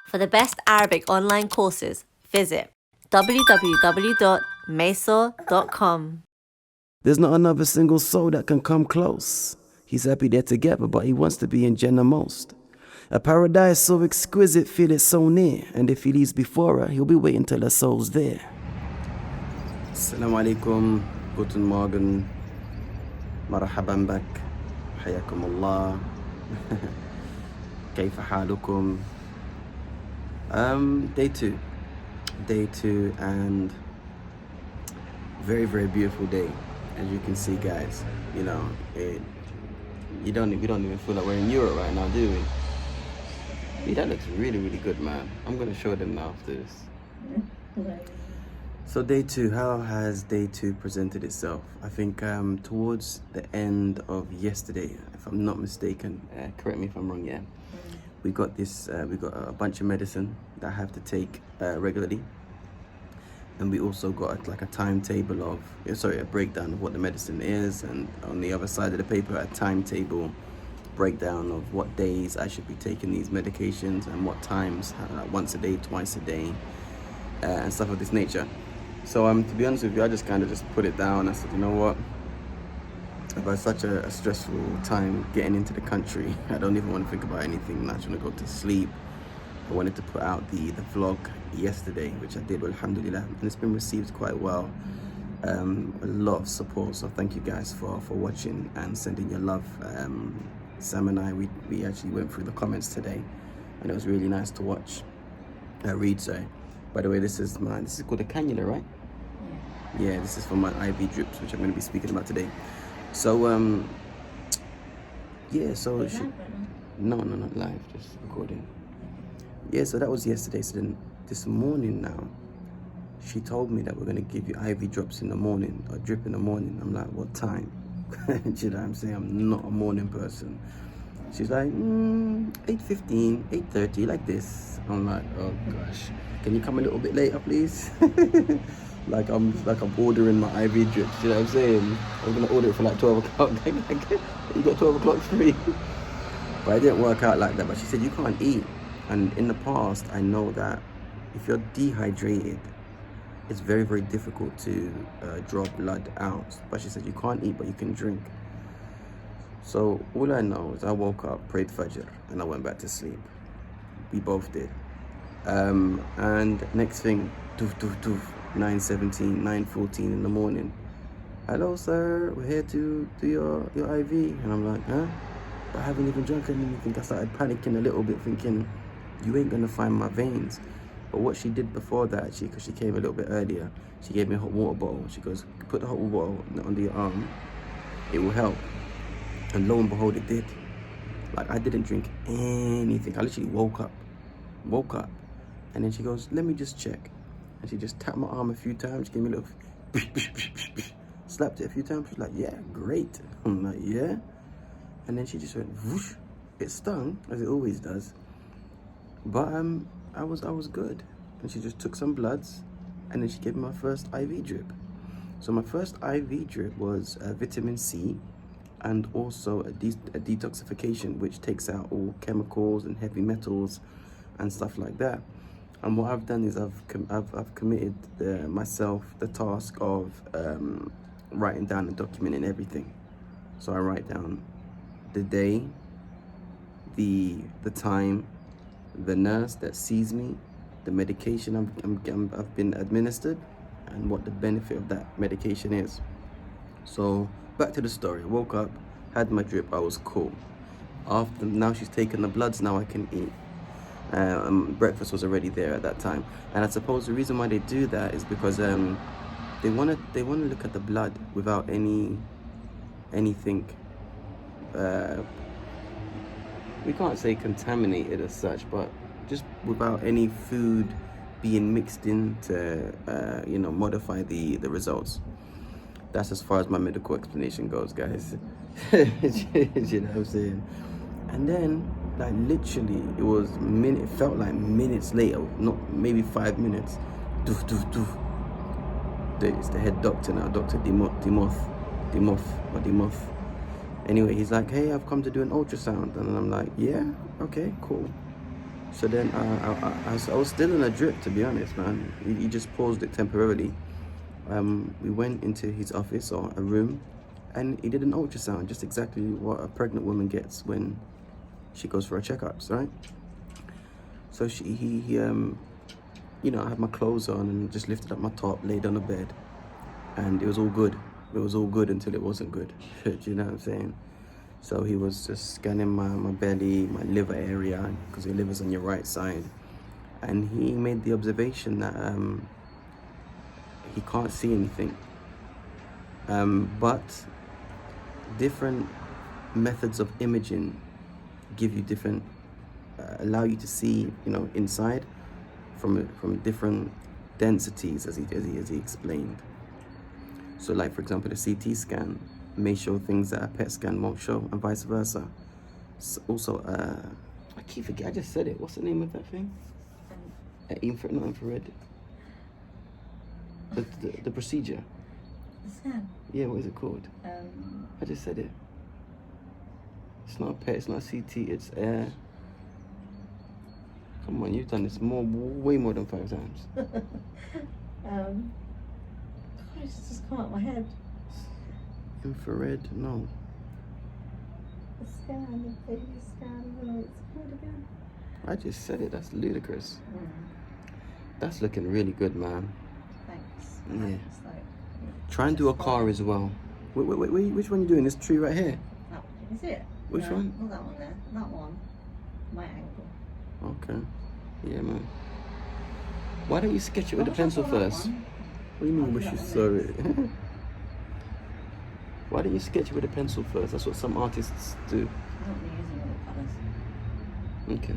For the best Arabic online courses, visit www.meso.com. There's not another single soul that can come close. He's happy they're together, but he wants to be in Jannah most. A paradise so exquisite, feel it so near. And if he leaves before her, he'll be waiting till her soul's there. Assalamu alaikum, guten Morgen, marhaban bak, hayakum Allah, kayfa halukum. Day two, and very, very beautiful day. As you can see, guys, we don't even feel like we're in Europe right now, do we? Yeah, that looks really, really good, man. I'm gonna show them now after this. So day two, how has day two presented itself? I think towards the end of yesterday, if I'm not mistaken, correct me if I'm wrong, yeah. We got a bunch of medicine that I have to take regularly. And we also got a timetable a breakdown of what the medicine is, and on the other side of the paper, a timetable breakdown of what days I should be taking these medications and what times, once a day, twice a day, and stuff of this nature. So to be honest with you, I just kind of just put it down. I said, you know what? I've had such a stressful time getting into the country. I don't even want to think about anything. I just want to go to sleep. I wanted to put out the vlog yesterday, which I did, alhamdulillah, and it's been received quite well. A lot of support, so thank you guys for watching and sending your love. Sam and I, we actually went through the comments today, and it was really nice to watch. Read, sorry. By the way, this is called a cannula, right? Yeah, this is for my IV drips, which I'm going to be speaking about today. So, no, not live, just recording. Yeah, so that was yesterday. So then this morning now, she told me that we're going to give you IV drops in the morning, or drip in the morning. I'm like, what time? Do you know what I'm saying? I'm not a morning person. She's like, 8:15, 8:30, like this. I'm like, oh gosh, can you come a little bit later, please? like I'm ordering my IV drips. You know what I'm saying? I'm going to order it for like 12 o'clock. You got 12 o'clock free. But it didn't work out like that. But she said, you can't eat. And in the past, I know that if you're dehydrated, it's very, very difficult to draw blood out. But she said, you can't eat, but you can drink. So all I know is I woke up, prayed Fajr, and I went back to sleep. We both did. And next thing, 9:17, 9:14 in the morning. Hello, sir, we're here to do your IV. And I'm like, huh? But I haven't even drunk anything. I started panicking a little bit, thinking, you ain't gonna find my veins. But what she did before that, actually, because she came a little bit earlier, she gave me a hot water bottle. She goes, put the hot water bottle under your arm, it will help. And lo and behold, it did. Like, I didn't drink anything. I literally woke up, and then she goes, let me just check. And she just tapped my arm a few times, gave me a little slapped it a few times. She's like, yeah, great. I'm like, yeah. And then she just went whoosh. It stung, as it always does. But I was good. And she just took some bloods, and then she gave me my first IV drip. So my first IV drip was vitamin C, and also a detoxification, which takes out all chemicals and heavy metals and stuff like that. And what I've done is I've committed myself the task of writing down and documenting everything. So I write down the day, the time, the nurse that sees me, the medication I've been administered, and what the benefit of that medication is. So back to the story. I woke up, had my drip, I was cool. Now she's taken the bloods, now I can eat. Breakfast was already there at that time, and I suppose the reason why they do that is because they want to look at the blood without anything. We can't say contaminated as such, but just without any food being mixed in to modify the results. That's as far as my medical explanation goes, guys. You know what I'm saying? And then, like, literally, it felt like minutes later, not maybe 5 minutes. It's the head doctor now, Dr. Dimoth. Anyway, he's like, hey, I've come to do an ultrasound. And I'm like, yeah, okay, cool. So then I was still in a drip, to be honest, man. He just paused it temporarily. We went into his office or a room, and he did an ultrasound, just exactly what a pregnant woman gets when she goes for her checkups, right? So I had my clothes on and just lifted up my top, laid on the bed, and it was all good. It was all good until it wasn't good. Do you know what I'm saying? So he was just scanning my belly, my liver area, because your liver's on your right side. And he made the observation that he can't see anything. But different methods of imaging give you different, allow you to see, inside from different densities, as he explained. So, like for example, a CT scan may show things that a PET scan won't show, and vice versa. So also, I keep forgetting. I just said it. What's the name of that thing? Not infrared. The procedure. The scan. Yeah, what is it called? I just said it. It's not a PET. It's not a CT. It's air. Come on, you've done this way more than 5 times. It's just come out my head. Infrared? No. The scan, the baby scan, I don't know what it's called again. I just said it. That's ludicrous. That's looking really good, man. Thanks. Yeah. It's like, Try and do a car as well. Wait, which one are you doing? This tree right here? that one. Is it? Which No, one? Not that one there. That one. My ankle. Okay. Yeah, man. Why don't you sketch it with a Why don't I pencil draw that first? one? What do you mean I'll wish do you that saw one it? Why don't you sketch it with a pencil first? That's what some artists do. I'm not really using all the colours. Okay,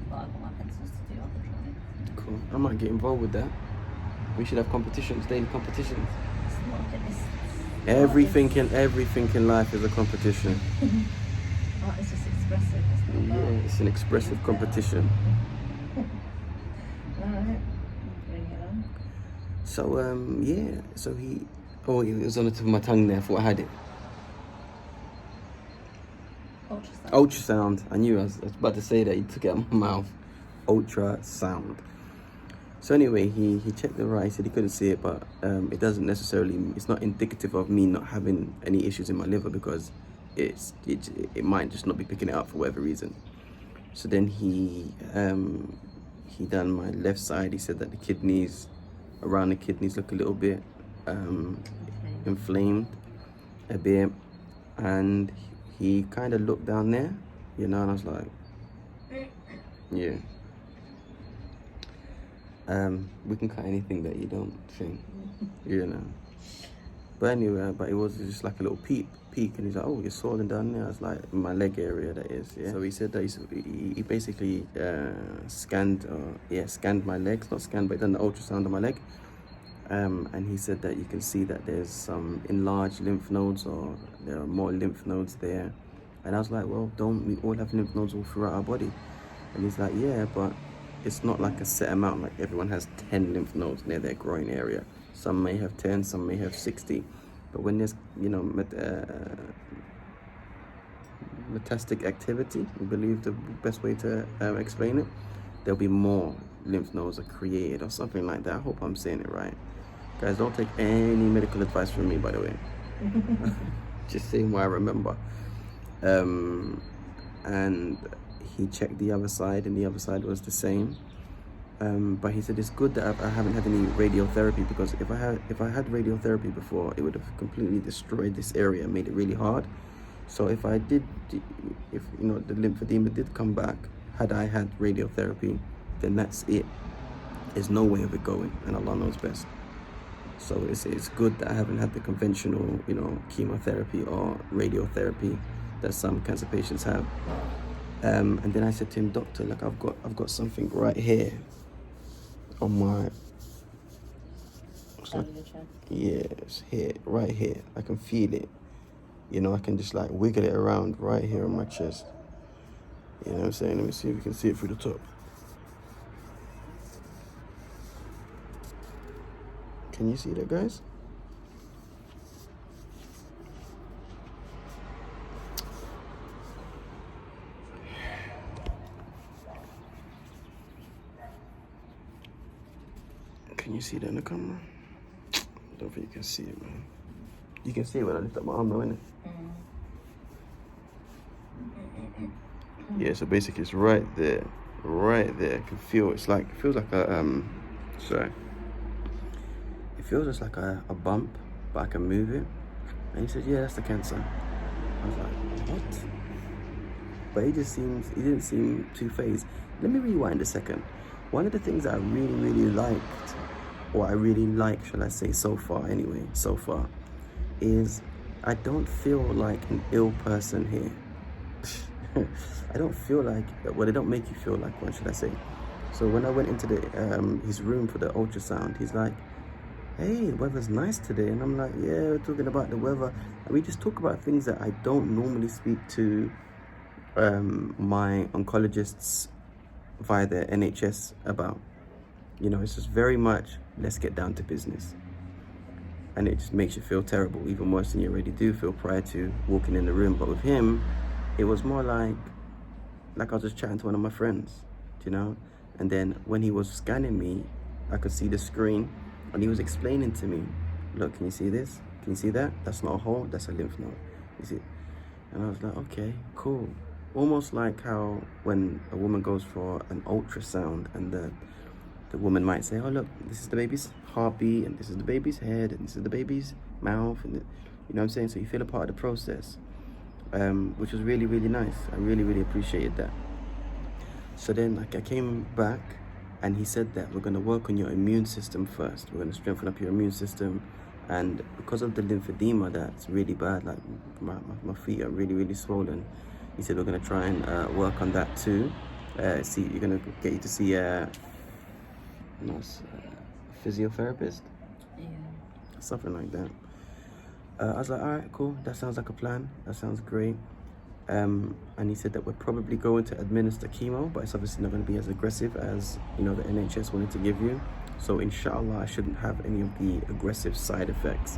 But I've got my pencils to do other drawings. cool. I might get involved with that. We should have competitions, daily competitions. It's not it's Everything in life is a competition. art is just expressive. It's not Yeah, art. it's an expressive competition. Alright. Bring it on. So yeah. So it was on the tip of my tongue there. I thought I had it. Ultrasound. Ultrasound. I knew I was about to say that. You took it out of my mouth. Ultrasound. So anyway, he checked the right. He said he couldn't see it, but it doesn't necessarily. It's not indicative of me not having any issues in my liver, because it might just not be picking it up for whatever reason. So then he done my left side. He said that the kidneys, around the kidneys, look a little bit inflamed a bit, and he kind of looked down there, and I was like, yeah. We can cut anything that you don't think, But anyway, but it was just like a little peek, and he's like, oh, you're swollen down there. I was like, my leg area, that is, yeah. So he said that he basically scanned my legs, not scanned, but done the ultrasound on my leg. And he said that you can see that there's some enlarged lymph nodes, or there are more lymph nodes there. And I was like, well, don't we all have lymph nodes all throughout our body? And he's like, yeah, but it's not like a set amount. Like everyone has 10 lymph nodes near their groin area. Some may have 10, some may have 60. But when there's, metastatic activity, we believe the best way to explain it, there'll be more lymph nodes are created or something like that. I hope I'm saying it right. Guys, don't take any medical advice from me, by the way. Just saying what I remember. And he checked the other side, and the other side was the same. But he said it's good that I haven't had any radiotherapy, because if I had radiotherapy before, it would have completely destroyed this area, made it really hard. So if the lymphedema did come back, had I had radiotherapy, then that's it. There's no way of it going, and Allah knows best. So it's good that I haven't had the conventional, chemotherapy or radiotherapy that some cancer patients have. And then I said to him, doctor, like I've got something right here on my, it's here, right here. I can feel it. I can just like wiggle it around right here on my chest. You know what I'm saying? Let me see if you can see it through the top. Can you see that, guys? Can you see that in the camera? I don't think you can see it, man. You can see it when I lift up my arm, though, innit? Yeah, so basically it's right there. Right there. I can feel it feels like a sorry. It feels just like a bump, but I can move it. And he said, yeah, that's the cancer. I was like, what? But he didn't seem too phased. Let me rewind a second. One of the things that I really, really liked, or I really like, shall I say, so far, is I don't feel like an ill person here. I don't feel like, well, they don't make you feel like one, should I say. So when I went into his room for the ultrasound, he's like, hey, the weather's nice today. And I'm like, yeah, we're talking about the weather. And we just talk about things that I don't normally speak to my oncologists via the NHS about. You know, it's just very much, let's get down to business. And it just makes you feel terrible, even worse than you already do feel prior to walking in the room. But with him, it was more like I was just chatting to one of my friends, you know? And then when he was scanning me, I could see the screen and he was explaining to me, look, can you see this? Can you see that? That's not a hole, that's a lymph node. You see? And I was like, okay, cool. Almost like how when a woman goes for an ultrasound and the woman might say, oh, look, this is the baby's heartbeat, and this is the baby's head, and this is the baby's mouth, and you know what I'm saying? So you feel a part of the process, which was really, really nice. I really, really appreciated that. So then like I came back and he said that we're going to work on your immune system first. We're going to strengthen up your immune system. And because of the lymphedema that's really bad, like my feet are really, really swollen, he said we're going to try and work on that too. You're going to get you to see a physiotherapist, something like that. I was like, all right, cool, that sounds like a plan, that sounds great. And he said that we're probably going to administer chemo, but it's obviously not going to be as aggressive as, you know, the NHS wanted to give you. So inshallah, I shouldn't have any of the aggressive side effects,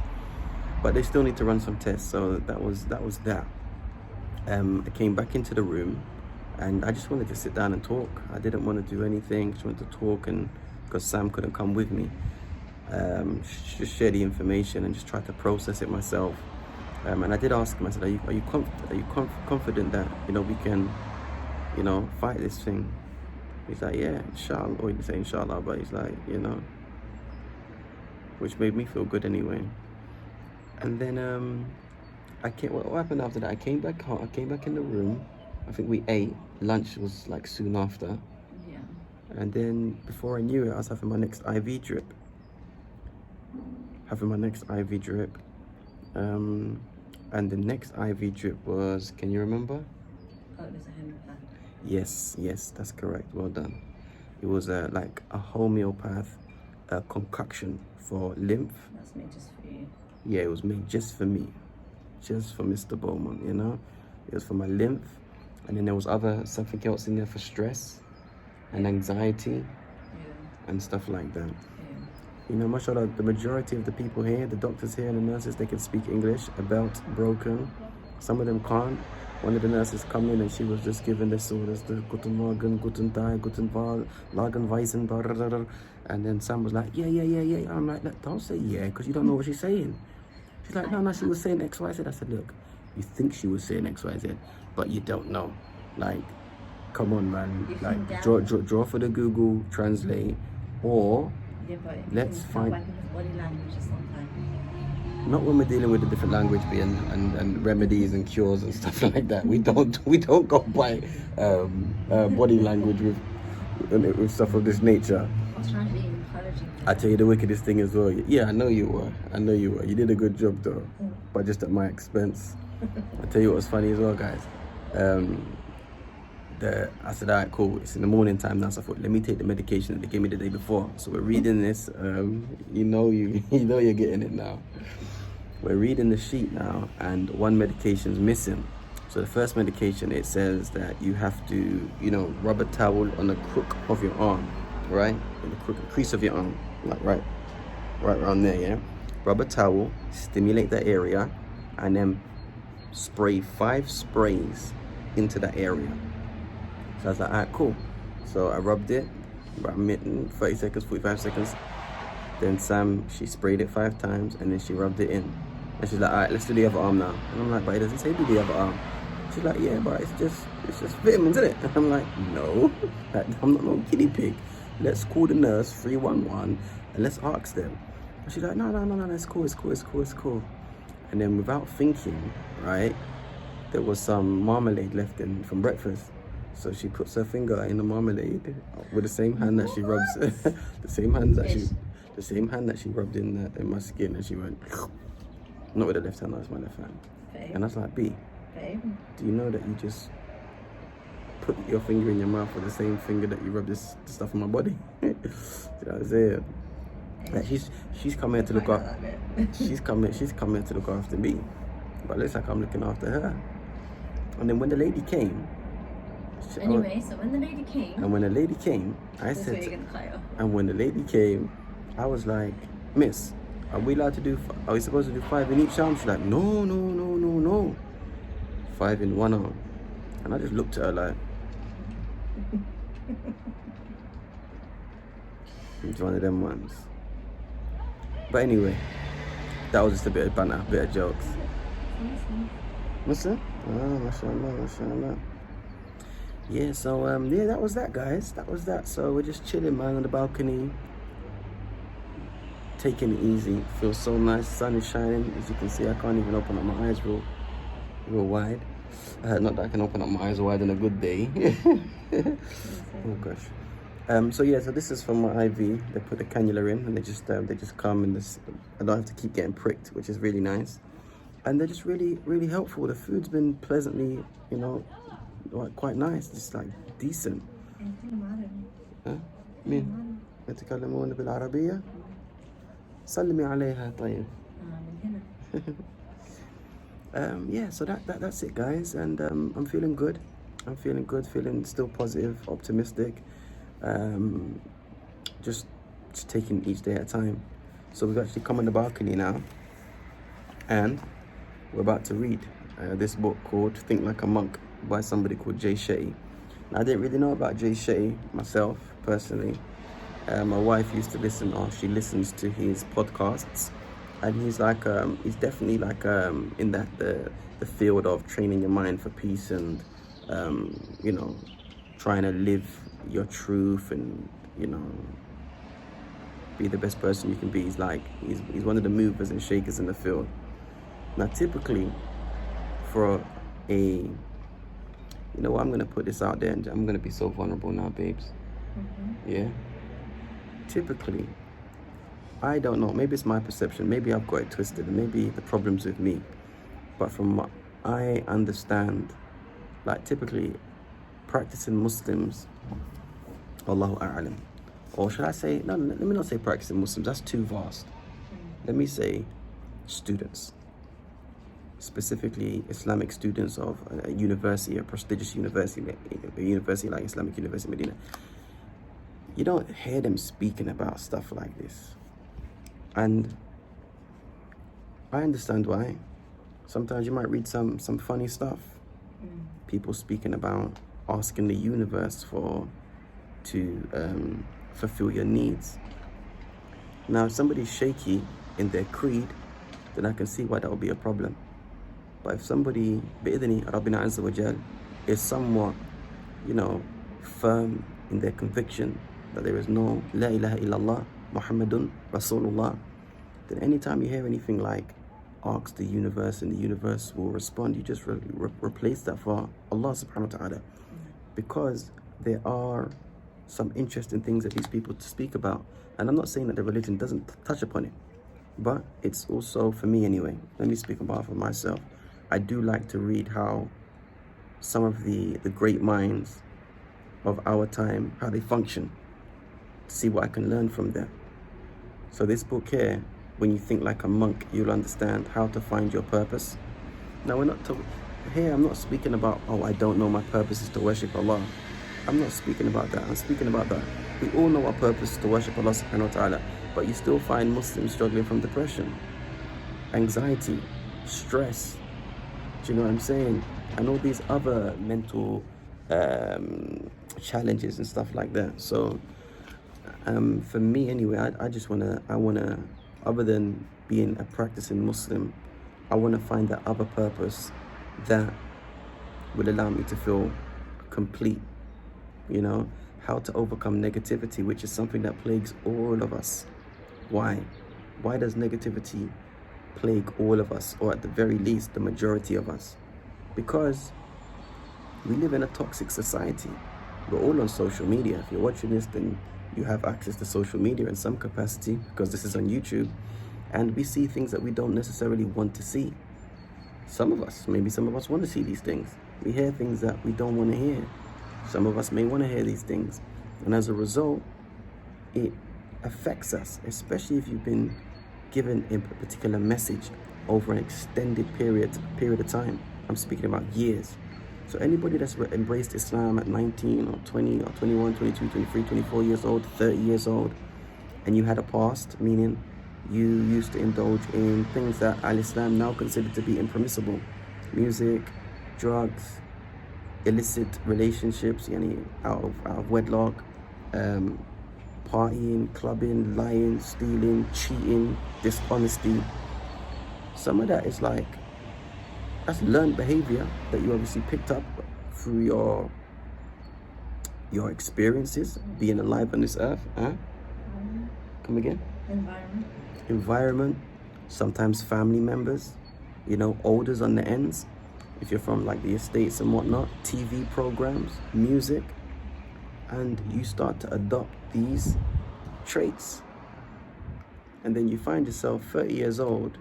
but they still need to run some tests. So that was that. I came back into the room and I just wanted to sit down and talk. I didn't want to do anything, just wanted to talk, and because Sam couldn't come with me, just share the information and just try to process it myself. And I did ask him, I said, are you confident that, you know, we can, you know, fight this thing? He's like, yeah, inshallah. Or he didn't say inshallah, but he's like, you know, which made me feel good anyway. And then what happened after that? I came back home, I came back in the room. I think we ate. Lunch was like soon after. Yeah. And then before I knew it, I was having my next IV drip. And the next IV drip was, can you remember? Oh, it was a homeopath. Yes, that's correct. Well done. It was like a homeopath concoction for lymph. That's made just for you. Yeah, it was made just for me, just for Mr. Bowman, you know? It was for my lymph. And then there was something else in there for stress and anxiety and stuff like that. You know, mashallah, the majority of the people here, the doctors here and the nurses, they can speak English. A belt broken. Some of them can't. One of the nurses come in and she was just giving this orders, the Guten Morgen, Guten Tag, Guten Lagen Weisen, and then Sam was like, yeah. I'm like, don't say yeah, because you don't know what she's saying. She's like, no, she was saying X, Y, Z. I said, look, you think she was saying X, Y, Z, but you don't know. Like, come on, man. Like, draw for the Google Translate, or let's find. Body language sometimes. Not when we're dealing with the different language and remedies and cures and stuff like that. We don't go by body language with stuff of this nature. I was trying to be encouraging. I tell you the wickedest thing as well. Yeah, I know you were. You did a good job though, but just at my expense. I tell you what was funny as well, guys. I said, all right, cool. It's in the morning time now, so I thought, let me take the medication that they gave me the day before. So we're reading this. You know you're getting it now. We're reading the sheet now, and one medication's missing. So the first medication, it says that you have to, you know, rub a towel on the crook of your arm, right? In the crease of your arm, like right around there, yeah? Rub a towel, stimulate that area, and then spray 5 sprays into that area. So I was like, all right, cool. So I rubbed it, about 30 seconds, 45 seconds. Then Sam, she sprayed it 5 times and then she rubbed it in. And she's like, all right, let's do the other arm now. And I'm like, but it doesn't say do the other arm. She's like, yeah, but it's just vitamins, isn't it? And I'm like, no, I'm not no guinea pig. Let's call the nurse 311 and let's ask them. And she's like, no, it's cool. And then without thinking, right, there was some marmalade left in from breakfast. So she puts her finger in the marmalade with the same hand that she rubs, the same hand that she rubbed in my skin, and she went, not with the left hand, that was my left hand. Babe. And I was like, B, Babe. do you know that you just put your finger in your mouth with the same finger that you rub this stuff in my body? You know what I'm saying? Like she's come here to look after. She's come here to look after me, but it looks like I'm looking after her. And then when the lady came. Anyway, so when the lady came. And when the lady came, I This said. way you're gonna cry. And when the lady came, I was like, Miss, are we allowed to do? Are we supposed to do 5 in each arm? She's like, no. 5 in one arm. And I just looked at her like. It's one of them ones. But anyway, that was just a bit of banter, a bit of jokes. What's that? Oh, mashallah. Yeah, so yeah, that was that, guys. That was that. So we're just chilling, man, on the balcony, taking it easy. Feels so nice. Sun is shining. As you can see, I can't even open up my eyes real wide. Not that I can open up my eyes wide on a good day. Oh gosh. So yeah, so this is from my IV. They put the cannula in, and they just come in this. I don't have to keep getting pricked, which is really nice. And they're just really helpful. The food's been pleasantly, quite nice. Just like decent. مين؟ يتكلمون بالعربية؟ سلمي عليها طيب. Yeah, so that's it, guys, and I'm feeling good. Feeling still positive, optimistic. Just taking each day at a time. So we've actually come on the balcony now, and we're about to read this book called Think Like a Monk by somebody called Jay Shetty. Now, I didn't really know about Jay Shetty myself, personally. My wife used to she listens to his podcasts, and he's like, he's definitely like in the field of training your mind for peace and, trying to live your truth and, be the best person you can be. He's one of the movers and shakers in the field. Now, typically, for I'm going to put this out there, and I'm going to be so vulnerable now, babes. Mm-hmm. Yeah? Typically, I don't know, maybe it's my perception, maybe I've got it twisted, and maybe the problem's with me. But from what I understand, like typically, practicing Muslims, Allahu A'lam, or should I say, no, let me not say practicing Muslims, that's too vast. Let me say students. Specifically Islamic students of a university, a prestigious university, a university like Islamic University Medina. You don't hear them speaking about stuff like this. And I understand why. Sometimes you might read some funny stuff. People speaking about asking the universe to fulfill your needs. Now, if somebody's shaky in their creed, then I can see why that would be a problem. But if somebody, بإذن ربنا عز وجل, is somewhat, firm in their conviction that there is no La ilaha illallah, Muhammadun Rasulullah, then anytime you hear anything like, ask the universe and the universe will respond, you just replace that for Allah subhanahu wa ta'ala. Because there are some interesting things that these people speak about. And I'm not saying that the religion doesn't touch upon it, but it's also, for me anyway, let me speak on behalf of myself, I do like to read how some of the great minds of our time, how they function, to see what I can learn from them. So this book here, when you think like a monk, you'll understand how to find your purpose. Now we're not talking, here I'm not speaking about, I don't know, my purpose is to worship Allah. I'm not speaking about that. I'm speaking about that we all know our purpose is to worship Allah subhanahu wa ta'ala, but you still find Muslims struggling from depression, anxiety, stress, do you know what I'm saying? And all these other mental challenges and stuff like that. So For me anyway, I just I wanna, other than being a practicing Muslim, I wanna find that other purpose that will allow me to feel complete, you know, how to overcome negativity, which is something that plagues all of us. Why? Why does negativity plague all of us, or at the very least, the majority of us? Because we live in a toxic society. We're all on social media. If you're watching this, then you have access to social media in some capacity, because this is on YouTube, and we see things that we don't necessarily want to see. Maybe some of us want to see these things. We hear things that we don't want to hear. Some of us may want to hear these things. And as a result, it affects us, especially if you've been given a particular message over an extended period of time. I'm speaking about years. So anybody that's embraced Islam at 19 or 20 or 21, 22, 23, 24 years old, 30 years old, and you had a past, meaning you used to indulge in things that Al-Islam now considered to be impermissible: music, drugs, illicit relationships, out of wedlock, partying, clubbing, lying, stealing, cheating, dishonesty. Some of that is that's learned behavior that you obviously picked up through your experiences being alive on this earth. Come again? Environment, sometimes family members, elders on the ends, if you're from the estates and whatnot, TV programs, music, and you start to adopt these traits. And then you find yourself 30 years old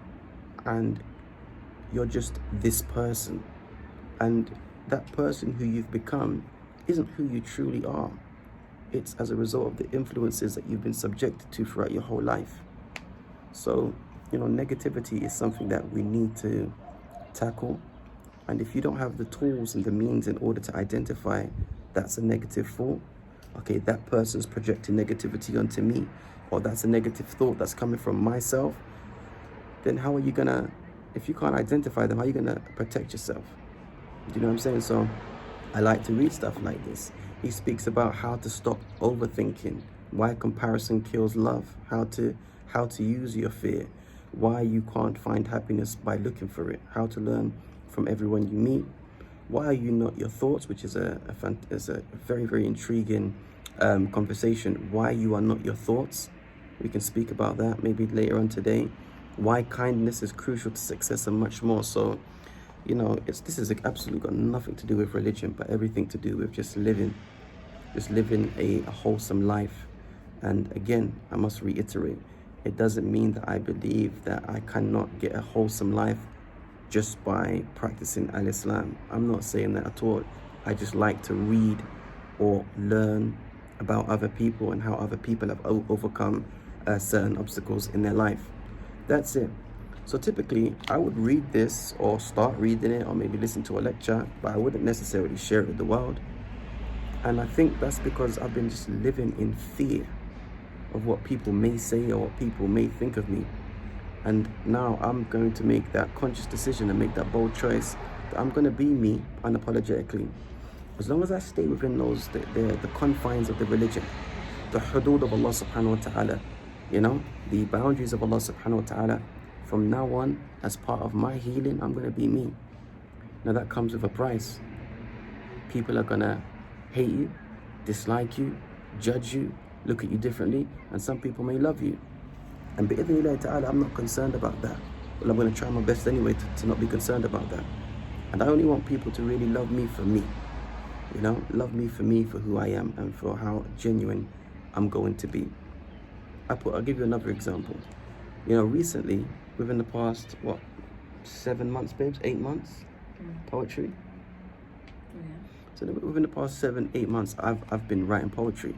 and you're just this person. And that person who you've become isn't who you truly are. It's as a result of the influences that you've been subjected to throughout your whole life. So, negativity is something that we need to tackle. And if you don't have the tools and the means in order to identify that's a negative thought, okay, that person's projecting negativity onto me, or that's a negative thought that's coming from myself, then how are you gonna, if you can't identify them, how are you gonna protect yourself? Do you know what I'm saying? So I like to read stuff like this. He speaks about how to stop overthinking, why comparison kills love, how to use your fear, why you can't find happiness by looking for it, how to learn from everyone you meet, why are you not your thoughts, which is a very, very intriguing conversation. Why you are not your thoughts. We can speak about that maybe later on today. Why kindness is crucial to success and much more. So, this is absolutely got nothing to do with religion, but everything to do with just living a wholesome life. And again, I must reiterate, it doesn't mean that I believe that I cannot get a wholesome life just by practicing Al-Islam. I'm not saying that at all. I just like to read or learn about other people and how other people have overcome certain obstacles in their life. That's it. So typically, I would read this or start reading it or maybe listen to a lecture, but I wouldn't necessarily share it with the world. And I think that's because I've been just living in fear of what people may say or what people may think of me. And now I'm going to make that conscious decision and make that bold choice that I'm going to be me unapologetically. As long as I stay within the confines of the religion, the hudud of Allah subhanahu wa ta'ala, the boundaries of Allah subhanahu wa ta'ala, from now on, as part of my healing, I'm going to be me. Now that comes with a price. People are going to hate you, dislike you, judge you, look at you differently, and some people may love you. And bi'idhnillahi ta'ala, I'm not concerned about that. Well, I'm going to try my best anyway to not be concerned about that. And I only want people to really love me for me. Love me for who I am and for how genuine I'm going to be. I'll give you another example. Recently, within the past, 7 months, babes? 8 months? Poetry? Yeah. So within the past 7-8 months, I've been writing poetry.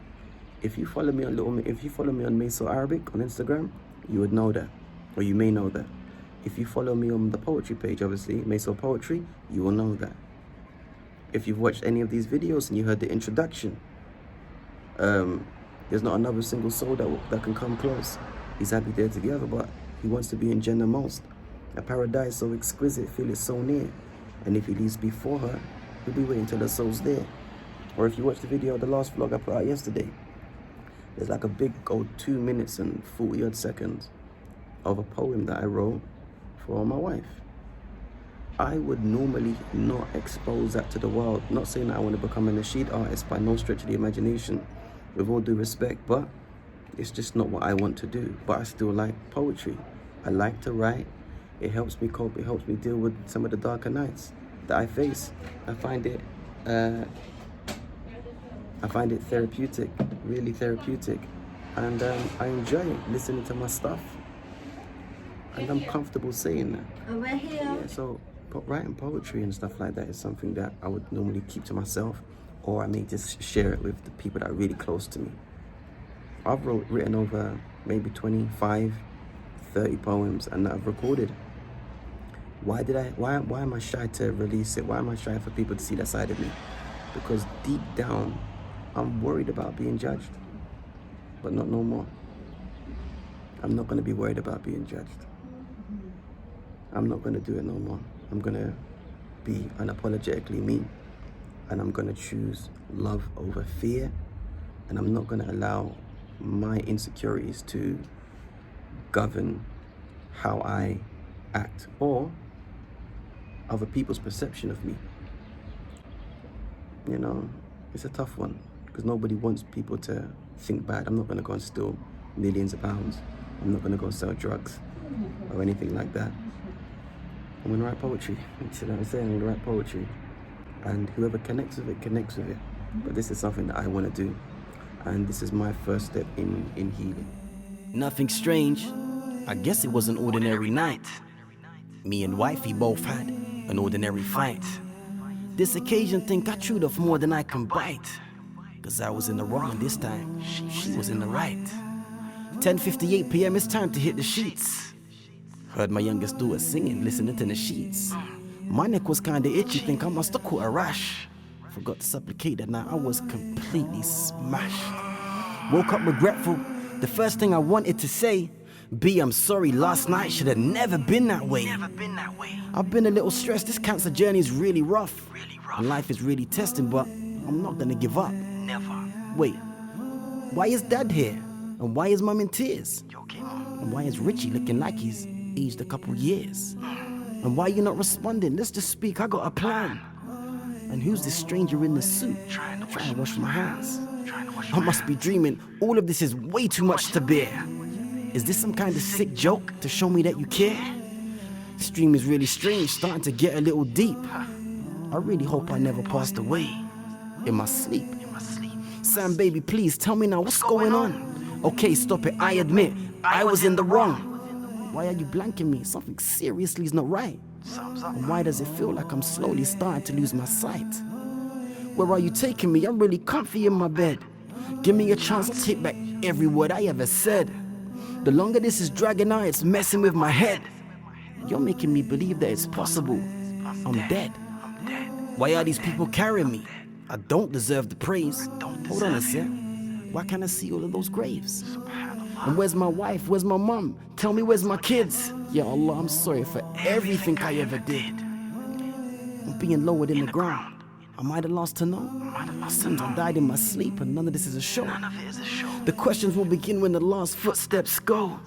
If you follow me on Meso Arabic on Instagram, you would know that, or you may know that. If you follow me on the poetry page, obviously, Meso Poetry, you will know that. If you've watched any of these videos and you heard the introduction, there's not another single soul that can come close. He's happy there together, but he wants to be in Jannah most. A paradise so exquisite, feel it so near. And if he leaves before her, he'll be waiting till the soul's there. Or if you watch the video of the last vlog I put out yesterday, There's like a big old 2 minutes and 40 odd seconds of a poem that I wrote for my wife. I would normally not expose that to the world. Not saying that I want to become a nasheed artist by no stretch of the imagination, with all due respect, but it's just not what I want to do. But I still like poetry. I like to write. It helps me cope. It helps me deal with some of the darker nights that I face. I find it therapeutic, really therapeutic. And I enjoy listening to my stuff. And I'm comfortable saying that. Over here. Yeah, so writing poetry and stuff like that is something that I would normally keep to myself, or I may just share it with the people that are really close to me. I've written over maybe 25, 30 poems, and that I've recorded. Why am I shy to release it? Why am I shy for people to see that side of me? Because deep down, I'm worried about being judged, but not no more. I'm not going to be worried about being judged. I'm not going to do it no more. I'm going to be unapologetically me, and I'm going to choose love over fear, and I'm not going to allow my insecurities to govern how I act or other people's perception of me. You know, it's a tough one because nobody wants people to think bad. I'm not going to go and steal millions of pounds. I'm not going to go sell drugs or anything like that. I'm going to write poetry. You know what I'm saying? I'm going to write poetry. And whoever connects with it, connects with it. But this is something that I want to do. And this is my first step in healing. Nothing strange. I guess it was an ordinary night. Me and wifey both had an ordinary fight. This occasion think I chewed off more than I can bite. Cause I was in the wrong this time, she was in the right. 10:58 p.m. it's time to hit the sheets. Heard my youngest daughter singing, listening to the sheets. My neck was kinda itchy, think I must have caught a rash. Forgot to supplicate that night, I was completely smashed. Woke up regretful, the first thing I wanted to say, B, I'm sorry, last night should have never been that way. I've been a little stressed, this cancer journey's really rough. And life is really testing, but I'm not gonna give up. Wait, why is dad here? And why is mum in tears? And why is Richie looking like he's aged a couple years? And why you not responding? Let's just speak, I got a plan. And who's this stranger in the suit? Trying to wash my hands. I must be dreaming, all of this is way too much to bear. Is this some kind of sick joke to show me that you care? This dream is really strange, starting to get a little deep. I really hope I never passed away in my sleep. Sam, baby, please tell me now what's going on. Okay, stop it, I admit, I was in the wrong. Why are you blanking me? Something seriously is not right. And why does it feel like I'm slowly starting to lose my sight? Where are you taking me? I'm really comfy in my bed. Give me a chance, I'll take back every word I ever said. The longer this is dragging out, it's messing with my head. You're making me believe that it's possible. I'm dead. Why are these people carrying me? I don't deserve the praise. Hold on a sec. Why can't I see all of those graves? And where's my wife? Where's my mom? Tell me where's my kids? Ya Allah, I'm sorry for everything I ever did. I'm being lowered in the ground. Am I the last to know? Since I died in my sleep and none of this is a show. The questions will begin when the last footsteps go.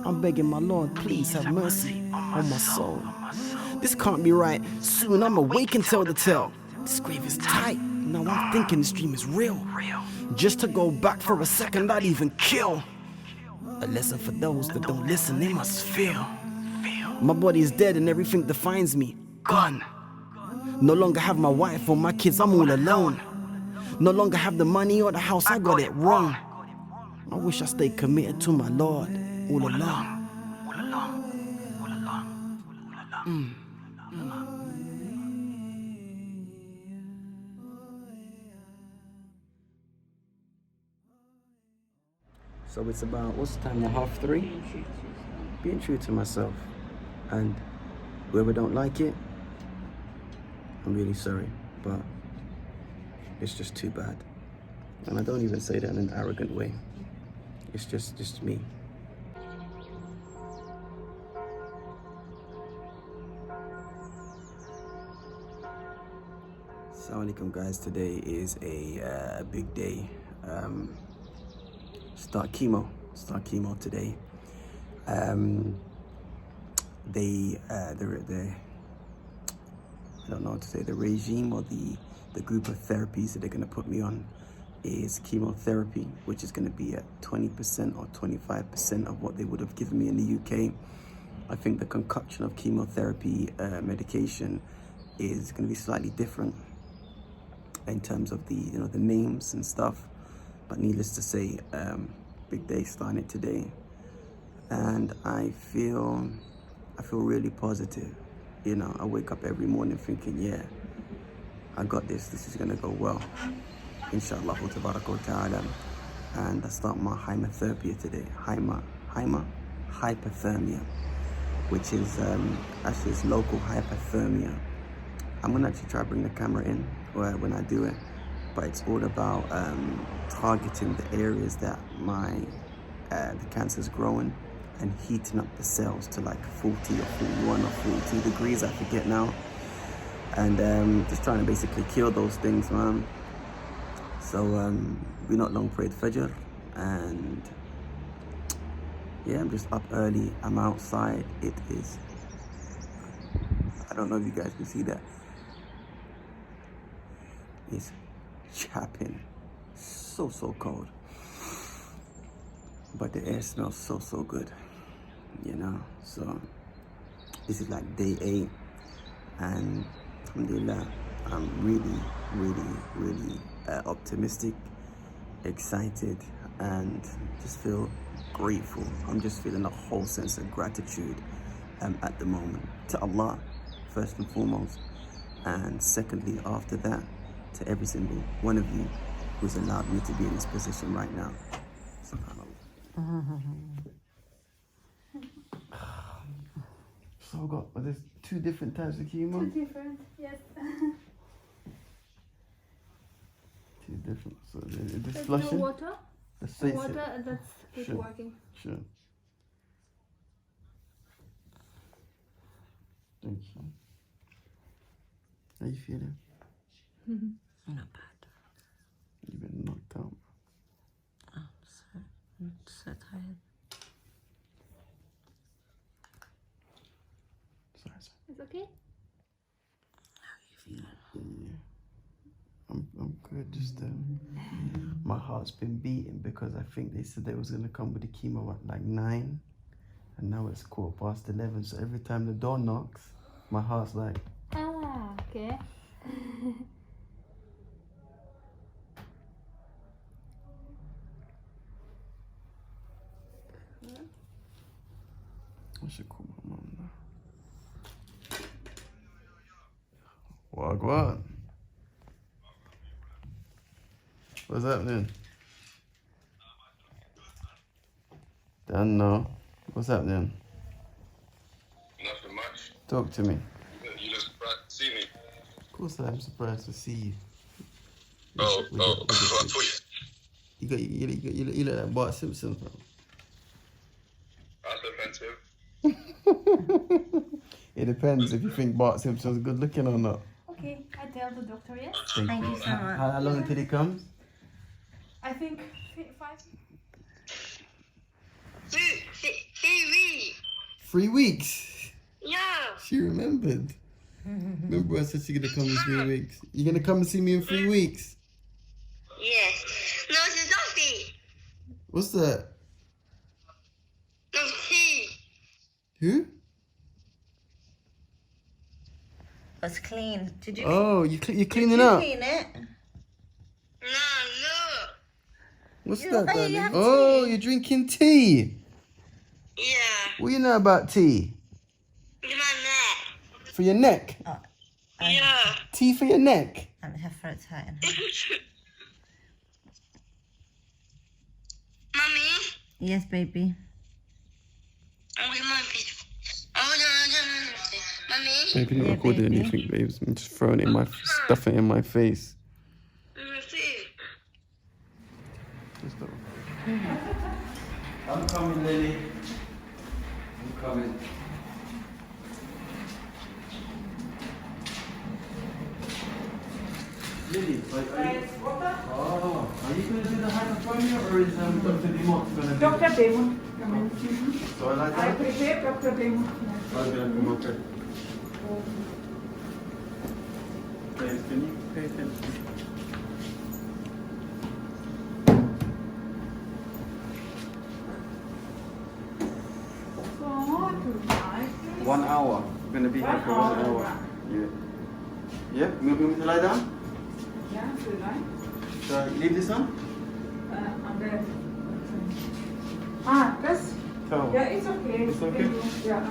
I'm begging my Lord, please have mercy on my soul. This can't be right. Soon I'm awake and tell the tale. This grave is tight. Now I'm thinking this dream is real. Just to go back for a second, I'd even kill. A lesson for those that don't listen, they must feel. My body is dead and everything defines me. Gone. No longer have my wife or my kids, I'm all alone. No longer have the money or the house, I got it wrong. I wish I stayed committed to my Lord all along. So it's about, what's the time now, 3:30? Being true to myself. And whoever don't like it, I'm really sorry, but it's just too bad. And I don't even say that in an arrogant way. It's just me. Assalamu alaikum guys, today is a big day. start chemo today. The I don't know what to say, the regime or the group of therapies that they're going to put me on is chemotherapy, which is going to be at 20% or 25% of what they would have given me in the UK. I think the concoction of chemotherapy medication is going to be slightly different in terms of the names and stuff. But needless to say, big day starting it today, and I feel really positive. You know, I wake up every morning thinking, yeah, I got this. This is gonna go well, inshallah ta'ala. And I start my hypotherapia today. Hypothermia, which is actually it's local hypothermia. I'm gonna actually try to bring the camera in when I do it, but it's all about targeting the areas that the cancer's growing and heating up the cells to like 40 or 41 or 42 degrees, I forget now, and just trying to basically kill those things, man. So we not long prayed Fajr, and yeah, I'm just up early. I'm outside. It is, I don't know if you guys can see that, it's chapping, so cold, but the air smells so good, you know. So this is like day 8, and alhamdulillah, I'm really optimistic, excited, and just feel grateful. I'm just feeling a whole sense of gratitude at the moment to Allah first and foremost, and secondly after that to every single one of you who's allowed me to be in this position right now. SubhanAllah. So I've got, there's 2 different types of chemo? 2 different, yes. 2 different, so this There's flushing? no water. The Water, that's keep Sure. working. Sure. Thank you. How you feeling? Not bad. You've been knocked out. I'm so tired. Sorry. It's okay? How are you feeling? Yeah. I'm good. Just my heart's been beating because I think they said they was gonna come with the chemo at like 9, and now it's 11:15. So every time the door knocks, my heart's like. Ah, okay. I should call my mom now. Wagwan. What's happening? Don't know. What's happening? Nothing much. Talk to me. You just surprised to see me. Of course I am surprised to see you. Oh. You look like Bart Simpson, fam. That's offensive. It depends if you think Bart Simpson's good looking or not. Okay, I tell the doctor, yes? Thank you so much. How long until he comes? I think 5. 3 weeks. Yeah. She remembered. Remember I said she's gonna come in 3 weeks. You gonna come and see me in 3 weeks? Yes. No, it's not tea. What's that? No tea. Who? It's clean. Did you? Oh, you're cleaning Did you up. clean it? No, look. What's You- that, oh, you darling? have Oh, tea. you're drinking tea. Yeah. What you know about tea? My neck. For your neck? Yeah. Tea for your neck? And her throat's hurting. Mommy. Yes, baby. Okay, mommy. Oh, no. Mommy. Baby, not Yeah, recording baby. anything, babes. I'm just throwing it in my, stuffing it in my face. Let me see. Let's go. I'm coming, Lily. I'm coming. Lily, are you... Oh, Are you going to do the hypothermia or is Dr. Dimot going to do Dr. Damon, come in. So I like I that? appreciate Dr. Damon. I'll be like, okay. Guys, can you pay attention? So, tonight. 1 hour. We're going to be here 1 for 1 hour. hour. Yeah. Yeah? You want me to lie down? Yeah, tonight. Shall I leave this on? And then. This? Towel. Yeah, it's okay. It's okay? Yeah,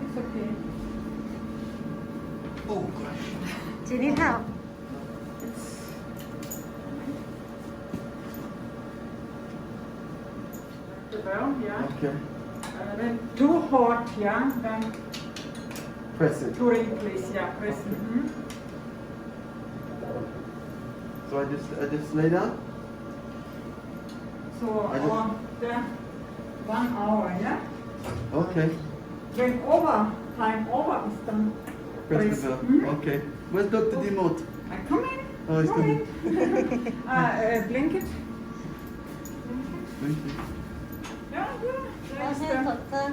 it's okay. Oh, gosh. Do you need help? Well, yeah. Okay. Then too hot, yeah. Then Press it. to replace, yeah. Press. So I just lay down? So I just- on the 1 hour, yeah. Okay. When time over is done. Press the bell. Okay. Where's Dr. Dimot? I come in. Oh, he's come coming. in. Blanket. Thank you. Yeah, yeah. Where is Okay, the- doctor.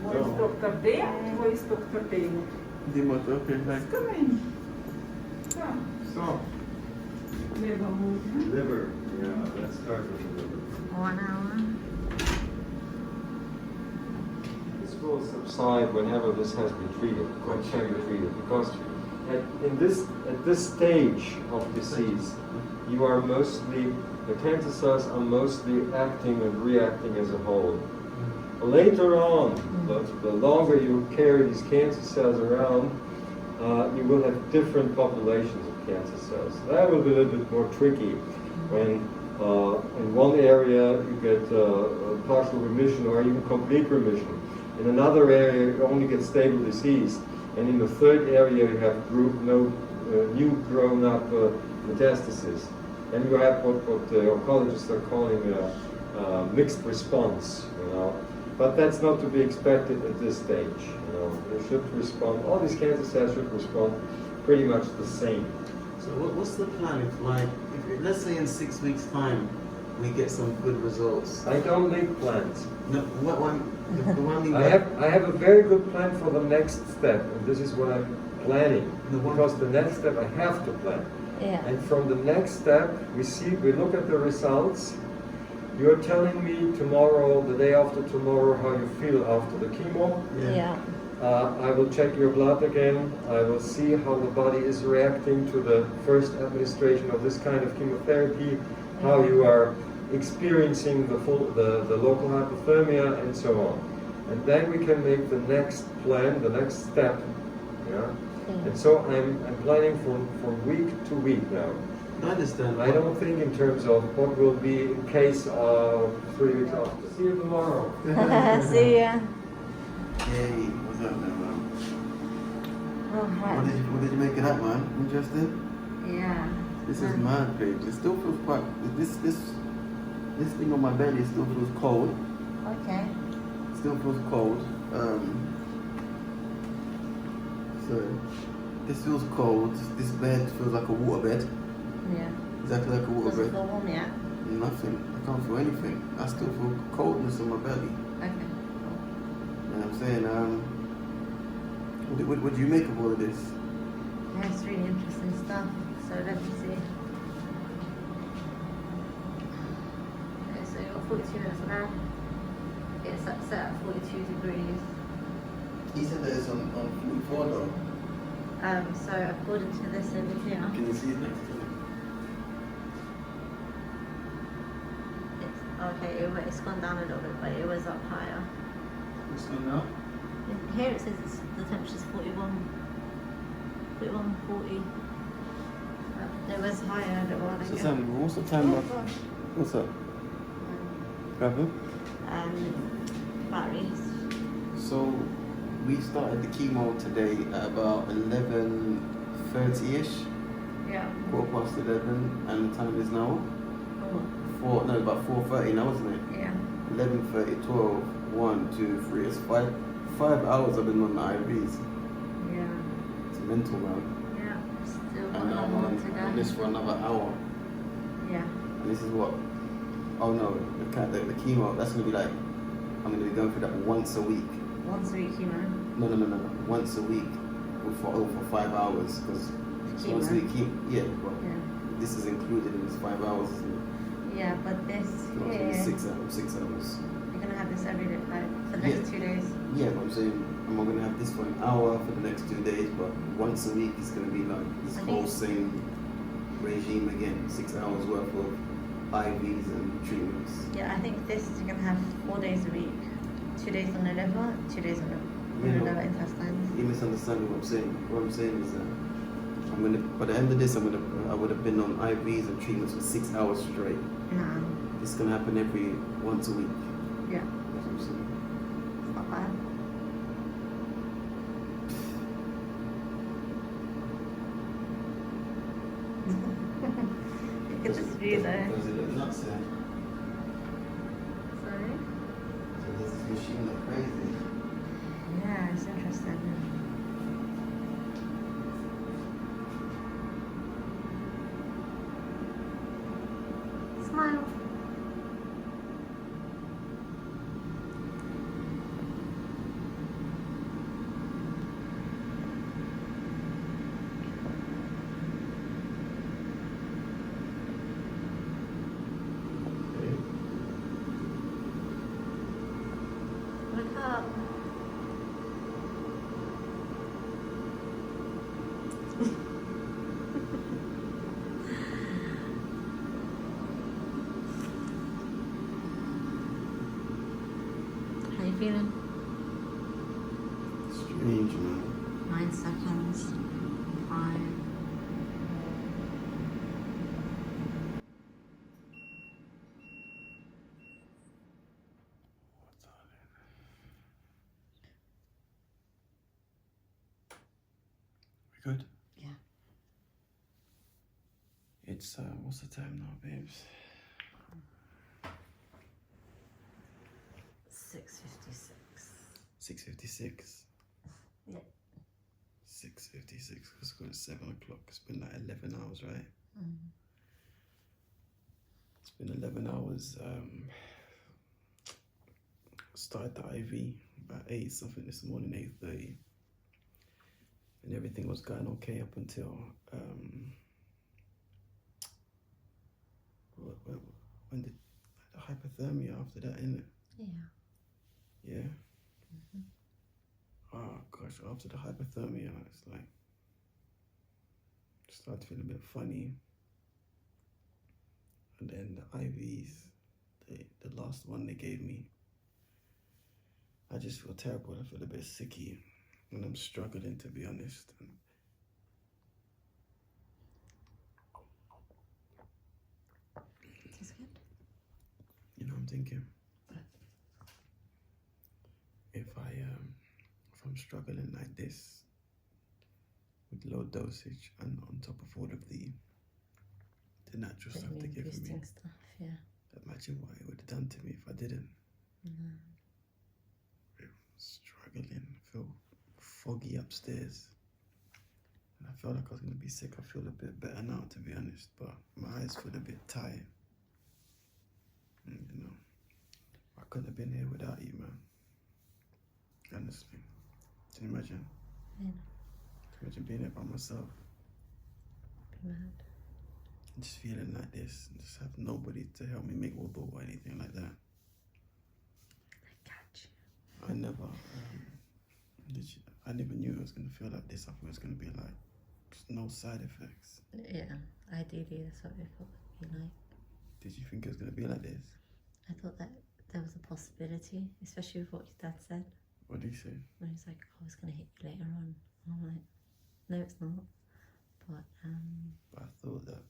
where is Dr. Day? Where is Dr. Day? Dimot, okay, thanks. Come in. Yeah. So, Liver mood, huh? liver. Yeah, let's start with the liver. 1 hour. This will subside whenever this has been treated, or can be treated, because at this stage of disease, you are mostly, the cancer cells are mostly acting and reacting as a whole. Later on, the longer you carry these cancer cells around, you will have different populations of cancer cells. That will be a little bit more tricky when in one area you get partial remission or even complete remission. In another area you only get stable disease. And in the third area you have new grown up metastases. And you have what oncologists are calling a mixed response, you know. But that's not to be expected at this stage, you know. They should respond, all these cancer cells should respond pretty much the same. So what's the plan if let's say in 6 weeks time we get some good results? I don't make plans. No, the one I have a very good plan for the next step, and this is what I'm planning. Because the next step I have to plan. Yeah. And from the next step, we look at the results. You're telling me tomorrow, the day after tomorrow, how you feel after the chemo. Yeah. I will check your blood again. I will see how the body is reacting to the first administration of this kind of chemotherapy, how you are experiencing the local hypothermia, and so on. And then we can make the next plan, the next step. Yeah. And so I'm planning from week to week now. I understand. I don't think in terms of what will be in case of 3 weeks after. See you tomorrow. See ya. Hey, what's up, man? Oh, What did you make of that, man? Interested? Yeah. This is mad, babe. It still feels quite. This thing on my belly still feels cold. Okay. Still feels cold. So this feels cold. This bed feels like a water bed. Yeah. Exactly like a water Doesn't bed. feel warm yet. Nothing. I can't feel anything. I still feel coldness in my belly. Okay. You know what I'm saying? What do you make of all of this? Yeah, it's really interesting stuff. So let me see. Okay, so you've got 42 minutes now. It's set at 42 degrees. He said that it's on 44 though. So according to this over here, Can you see it next to me? it's gone down a little bit, but it was up higher. What's going now? Here it says the temperature's 41, 40. It was higher a little while So ago. Sam, what's the time of? What's up? Grab Batteries. So we started the chemo today at about 11:30ish, Yeah. 11:15, and the time is now Oh, about 4:30 now, isn't it? yeah. 11:30, 12, 1, 2, 3. It's 5 hours I've been on the IVs. Yeah. It's mental, man. Yeah. Still got And now another I'm one on to this go. for another hour. Yeah. This is what? Oh no, the chemo. That's gonna be like I'm gonna be going through that once a week. Once a week chemo. No. Once a week for 5 hours because once a week yeah. Well, Yeah. this is included in this 5 hours. Isn't it? Yeah, but this No, it's here, only 6 hours. 6 hours. you're gonna have this every day, like for the next 2 days. Yeah, but I'm saying I'm not gonna have this for an hour for the next 2 days, but once a week it's gonna be like this I whole think- same regime again. 6 hours worth of IVs and treatments. Yeah, I think this you're gonna have 4 days a week. 2 days on the liver, 2 days on the Yeah. lower intestines. You misunderstand what I'm saying. What I'm saying is that I'm gonna, by the end of this, I would have been on IVs and treatments for 6 hours straight. Nah. It's gonna happen once a week. Yeah, That's what I'm saying. it's not bad. You could just view there. Does it look nuts there? Sorry? So does this machine look crazy? Yeah, it's interesting. Smile. Look up. How you feeling? Strange, man. 9 seconds. 5. We good? Yeah. It's what's the time now, babes? 6:56. 6:56. Yeah. 6:56. It's got 7 o'clock. It's been like 11 hours, right? Mm. It's been 11 hours. Started the IV about 8 something this morning, 8:30, and everything was going okay up until when did the hypothermia after that, innit? Yeah. Yeah. Oh gosh, after the hypothermia, it's like started feeling a bit funny, and then the IVs, the last one they gave me, I just feel terrible. I feel a bit sicky, and I'm struggling, to be honest. Tastes good. You know, I'm thinking if I'm struggling like this with low dosage and on top of all of the natural stuff they give me, boosting stuff, yeah. imagine what it would have done to me if I didn't. Mm. Struggling, I feel foggy upstairs, and I felt like I was gonna be sick. I feel a bit better now, to be honest, but my eyes feel a bit tired. And, you know, I couldn't have been here without you, man. Honestly, can you imagine? Yeah. Imagine being here by myself, Be mad. and just feeling like this, and just have nobody to help me make wudu or anything like that. I got you. I never knew it was gonna feel like this. I thought it was gonna be like just no side effects. Yeah, ideally that's what we thought it would be like. Did you think it was gonna be like this? I thought that there was a possibility, especially with what your dad said. What did he say? When he's like, oh, it's going to hit you later on. And I'm like, no, it's not. But, But I thought that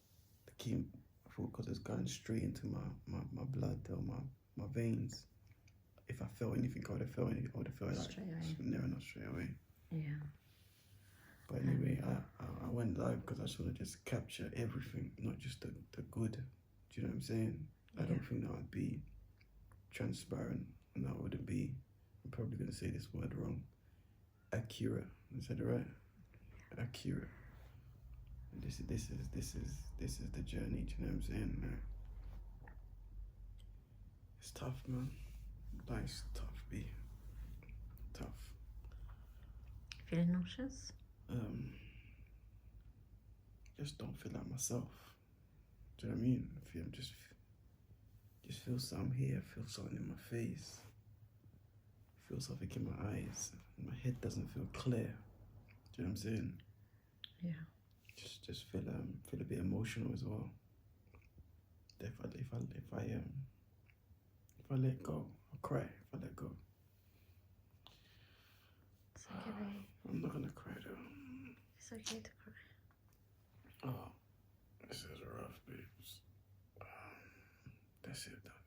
the chemo, I thought because it's going straight into my blood or my veins, if I felt anything, I would have felt anything. I would have felt like Straight away. never, not straight away. yeah. But anyway, I went live because I just want to just capture everything, not just the good. Do you know what I'm saying? I don't think that would be transparent, and that wouldn't be, I'm probably going to say this word wrong, accurate. Is that right? Accurate. And this is the journey. Do you know what I'm saying? It's tough, man. Life's tough, B. Tough. Feeling nauseous? Just don't feel like myself. Do you know what I mean? I feel just feel something here, feel something in my face. Feel something in my eyes. My head doesn't feel clear. Do you know what I'm saying? Yeah. Just feel a bit emotional as well. If I let go, I'll cry. If I let go, It's okay, babe. I'm not gonna cry though. It's okay to cry. Oh, this is rough, babes. That's it though.